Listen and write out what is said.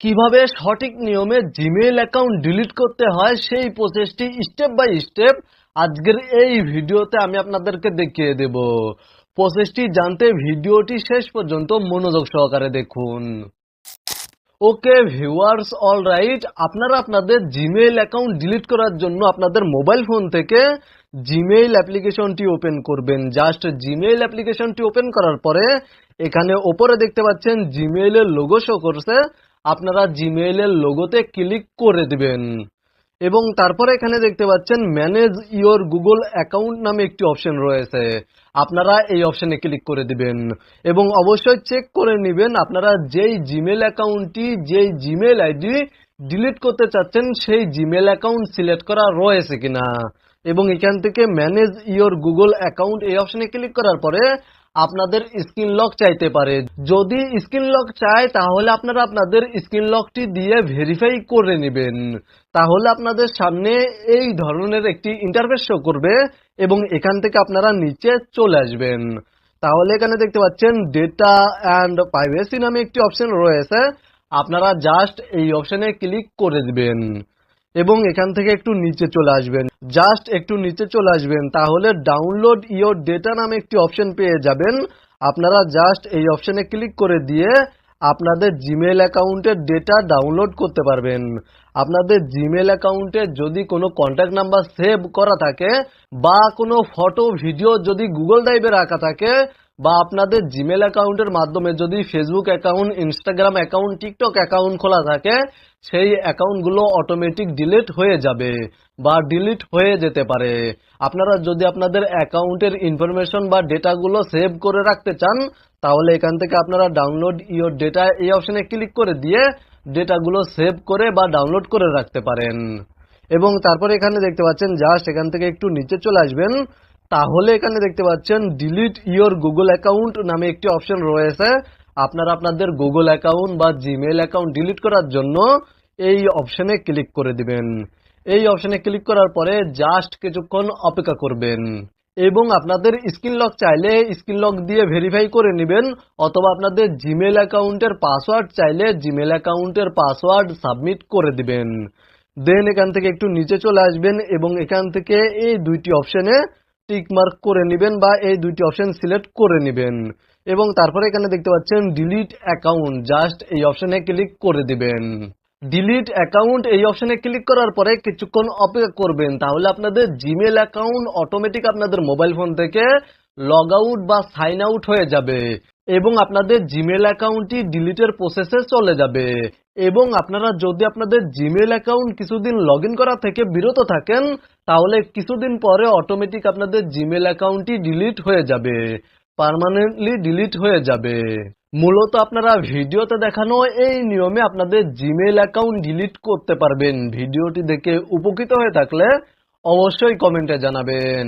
কিভাবে সঠিক নিয়মে জিমেইল অ্যাকাউন্ট ডিলিট করতে হয় সেই প্রসেসটি স্টেপ বাই স্টেপ আজকের এই ভিডিওতে আমি আপনাদেরকে দেখিয়ে দেব। প্রসেসটি জানতে ভিডিওটি শেষ পর্যন্ত মনোযোগ সহকারে দেখুন। ওকে ভিউয়ার্স, অলরাইট, আপনারা আপনাদের জিমেইল অ্যাকাউন্ট ডিলিট করার জন্য আপনাদের মোবাইল ফোন থেকে জিমেইল অ্যাপ্লিকেশনটি ওপেন করবেন। জাস্ট জিমেইল অ্যাপ্লিকেশনটি ওপেন করার পরে এখানে ওপরে দেখতে পাচ্ছেন জিমেইলের লোগো শো করছে। আপনারা জিমেইলের লোগোতে ক্লিক করে দিবেন এবং তারপরে এখানে দেখতে পাচ্ছেন ম্যানেজ ইওর গুগল অ্যাকাউন্ট নামে একটি অপশন রয়েছে। আপনারা এই অপশনে ক্লিক করে দিবেন এবং অবশ্যই চেক করে নেবেন আপনারা যেই জিমেইল অ্যাকাউন্টটি, যেই জিমেইল আইডি ডিলিট করতে চাচ্ছেন সেই জিমেইল অ্যাকাউন্ট সিলেক্ট করা রয়েছে কিনা। এবং এখান থেকে ম্যানেজ ইওর গুগল অ্যাকাউন্ট এই অপশনে ক্লিক করার পরে আপনাদের স্ক্রিন লক চাইতে পারে। যদি স্ক্রিন লক চায় তাহলে আপনারা আপনাদের স্ক্রিন লকটি দিয়ে ভেরিফাই করে নেবেন। তাহলে আপনাদের সামনে এই ধরনের একটি ইন্টারফেস শো করবে এবং এখান থেকে আপনারা নিচে চলে আসবেন। তাহলে এখানে দেখতে পাচ্ছেন ডেটা অ্যান্ড প্রাইভেসি নামে একটি অপশন রয়েছে। আপনারা জাস্ট এই অপশনে ক্লিক করে দিবেন এবং এখান থেকে একটু নিচে চলে আসবেন। জাস্ট একটু নিচে চলে আসবেন তাহলে ডাউনলোড ইওর ডেটা নামে একটি অপশন পেয়ে যাবেন। আপনারা জাস্ট এই অপশনে ক্লিক করে দিয়ে আপনাদের জিমেইল অ্যাকাউন্টের ডেটা ডাউনলোড করতে পারবেন। আপনাদের জিমেইল অ্যাকাউন্টে যদি কোনো কন্ট্যাক্ট নাম্বার সেভ করা থাকে বা কোনো ফটো ভিডিও যদি গুগল ড্রাইভে রাখা থাকে বা আপনাদের জিমেইল অ্যাকাউন্টের মাধ্যমে যদি Facebook account, Instagram account, TikTok account খোলা থাকে সেই অ্যাকাউন্টগুলো অটোমেটিক ডিলিট হয়ে যাবে বা ডিলিট হয়ে যেতে পারে। আপনারা যদি আপনাদের অ্যাকাউন্টের ইনফরমেশন বা ডেটাগুলো সেভ করে রাখতে চান তাহলে এখান থেকে আপনারা ডাউনলোড ইওর ডেটা এই অপশনে ক্লিক করে দিয়ে ডেটাগুলো সেভ করে বা ডাউনলোড করে রাখতে পারেন। এবং তারপরে এখানে দেখতে পাচ্ছেন জাস্ট এখান থেকে একটু নিচে চলে আসবেন তাহলে এখানে দেখতে পাচ্ছেন ডিলিট ইওর গুগল অ্যাকাউন্ট নামে একটি অপশন রয়েছে। আপনারা আপনাদের গুগল অ্যাকাউন্ট বা জিমেইল অ্যাকাউন্ট ডিলিট করার জন্য এই অপশনে ক্লিক করে দিবেন। এই অপশনে ক্লিক করার পরে জাস্ট কিছুক্ষণ অপেক্ষা করবেন এবং আপনাদের স্ক্রিন লক চাইলে স্ক্রিন লক দিয়ে ভেরিফাই করে নেবেন অথবা আপনাদের জিমেইল অ্যাকাউন্টের পাসওয়ার্ড চাইলে জিমেইল অ্যাকাউন্টের পাসওয়ার্ড সাবমিট করে দিবেন। দেন এখান থেকে একটু নিচে চলে আসবেন এবং এখান থেকে এই দুইটি অপশনে টিক মার্ক করে নেবেন বা এই দুইটি অপশন সিলেক্ট করে নেবেন এবং তারপরে এখানে দেখতে পাচ্ছেন ডিলিট অ্যাকাউন্ট, জাস্ট এই অপশনে ক্লিক করে দিবেন। ডিলিট অ্যাকাউন্ট এই অপশনে ক্লিক করার পরে কিছুক্ষণ অপেক্ষা করবেন তাহলে আপনাদের জিমেইল অ্যাকাউন্ট অটোমেটিক আপনাদের মোবাইল ফোন থেকে লগ আউট বা সাইন আউট হয়ে যাবে এবং আপনাদের জিমেইল অ্যাকাউন্টটি ডিলিটের প্রসেসে চলে যাবে। এবং আপনারা যদি আপনাদের জিমেইল অ্যাকাউন্ট কিছুদিন লগ ইন করা থেকে বিরত থাকেন তাহলে কিছুদিন পরে অটোমেটিক আপনাদের জিমেইল অ্যাকাউন্টটি ডিলিট হয়ে যাবে, পার্মানেন্টলি ডিলিট হয়ে যাবে। মূলত আপনারা ভিডিওতে দেখানো এই নিয়মে আপনাদের জিমেইল অ্যাকাউন্ট ডিলিট করতে পারবেন। ভিডিওটি দেখে উপকৃত হয়ে থাকলে অবশ্যই কমেন্টে জানাবেন।